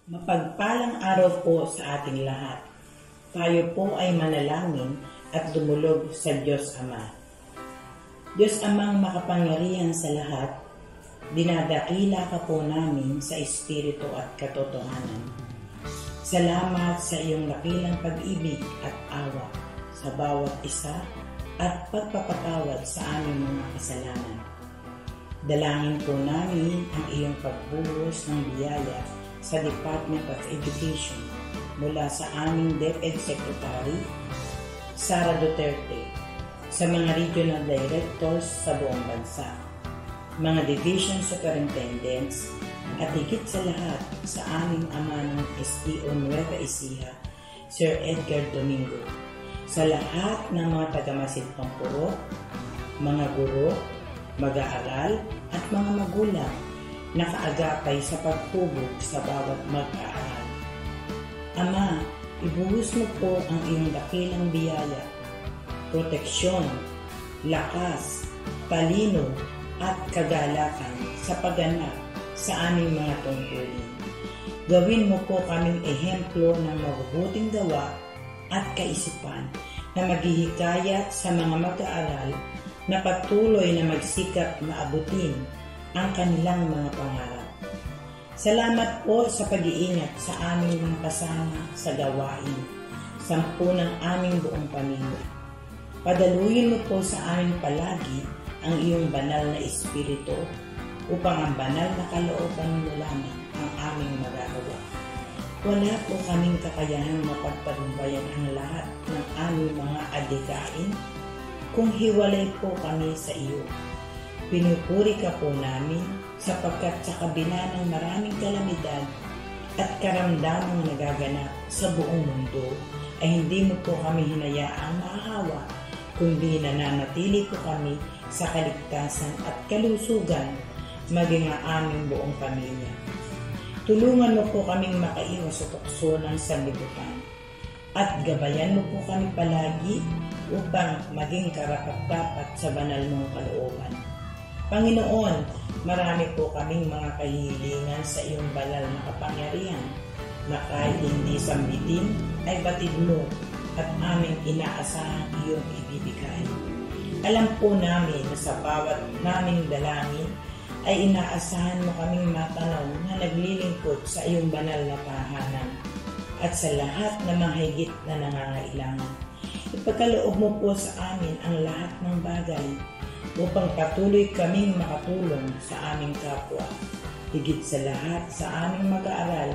Mapagpalang araw po sa ating lahat. Tayo po ay manalangin at dumulog sa Diyos Ama. Diyos Amang makapangyarihan sa lahat, dinadakila ka po namin sa Espiritu at katotohanan. Salamat sa iyong dakilang pag-ibig at awa sa bawat isa at pagpapatawad sa aming mga kasalanan. Dalangin po namin ang iyong pagbuhos ng biyaya sa Department of Education mula sa aming DepEd Secretary, Sara Duterte, sa mga regional directors sa buong bansa, mga division superintendents, at higit sa lahat sa aming ama ng SDO Nueva Ecija, Sir Edgar Domingo, sa lahat ng mga taga-Masintong Purok, mga guro, mag-aaral at mga magulang nakaagapay sa paghubog sa bawat mag-aaral. Ama, ibuhos mo po ang iyong dakilang biyaya, proteksyon, lakas, talino at kagalakan sa pagganap sa aming mga tungkulin. Gawin mo po kaming ehemplo ng mabubuting gawa at kaisipan na maghihikayat sa mga mag-aaral na patuloy na magsikap na abutin ang kanilang mga pangarap. Salamat po sa pag-iingat sa aming mga kasama sa gawain, 10 ng aming buong pamilya. Padaluyin mo po sa amin palagi ang iyong banal na espiritu upang ang banal na kalooban mo lamang ang aming magagawa. Wala po kaming kakayahang mapagtagumpayan ang lahat ng aming mga adhikain kung hiwalay po kami sa iyo. Pinupuri ka po namin sapagkat sa kabila ng maraming kalamidad at karamdamang nagaganap sa buong mundo ay hindi mo po kami hinayaang mahahawa, kundi nananatili po kami sa kaligtasan at kalusugan maging ang aming buong pamilya. Tulungan mo po kaming makaiwas sa tukso ng sanlibutan at gabayan mo po kami palagi upang maging karapat-dapat sa banal mong kalooban. Panginoon, marami po kaming mga kahilingan sa iyong banal na kapangyarihan na kahit hindi sambitin ay batid mo at aming inaasahang iyong ibibigay. Alam po namin na sa bawat naming dalangin ay inaasahan mo kaming matanaw na naglilingkod sa iyong banal na tahanan at sa lahat na mga higit na nangangailangan. Ipagkaloob mo po sa amin ang lahat ng bagay upang patuloy kaming makatulong sa aming kapwa. Higit sa lahat sa aming mag-aaral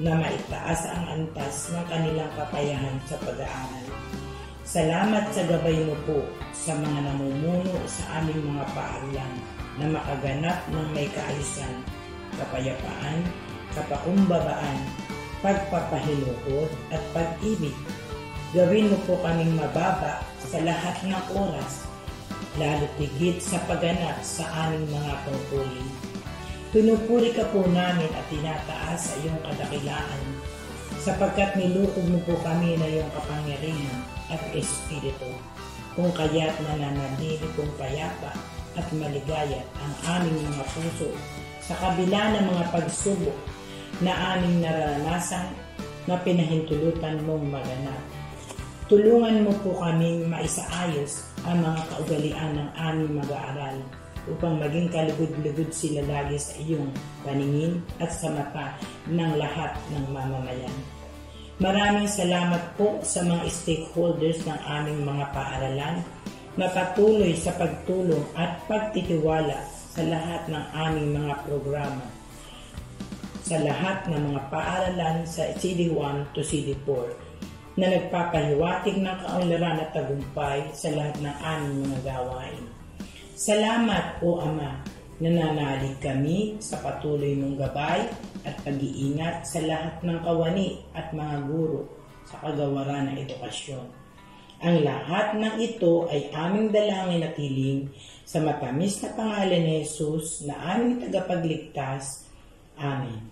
na maitaas ang antas ng kanilang kakayahan sa pag-aaral. Salamat sa gabay mo po sa mga namumuno sa aming mga paaralan na makaganap ng may kaayusan, kapayapaan, kapakumbabaan, pagpapahilukod at pag-ibig. Gawin mo po kaming mababa sa lahat ng oras, lalo tigit sa pagganap sa aming mga tungkulin. Pinupuri ka po namin at tinataas sa iyong kadakilaan, sapagkat nilukob mo po kami na iyong kapangyarihan at espiritu, kung kaya't nananatili kong payapa at maligaya ang aming mga puso sa kabila ng mga pagsubok na aming naranasan na pinahintulutan mong maganap. Tulungan mo po kaming maisaayos ang mga kaugalian ng aming mag-aaral upang maging kalugod-lugod sila lagi sa iyong paningin at sa mata ng lahat ng mamamayan. Maraming salamat po sa mga stakeholders ng aming mga paaralan na patuloy sa pagtulong at pagtitiwala sa lahat ng aming mga programa, sa lahat ng mga paaralan sa CD1 to CD4 na nagpapahiwatig ng kaunlaran at tagumpay sa lahat ng aming mga gawain. Salamat o Ama, nananalig kami sa patuloy mong gabay at pag-iingat sa lahat ng kawani at mga guro sa kagawaran ng edukasyon. Ang lahat ng ito ay aming dalangin at hiling sa matamis na pangalan ni Jesus na aming tagapagligtas. Amen.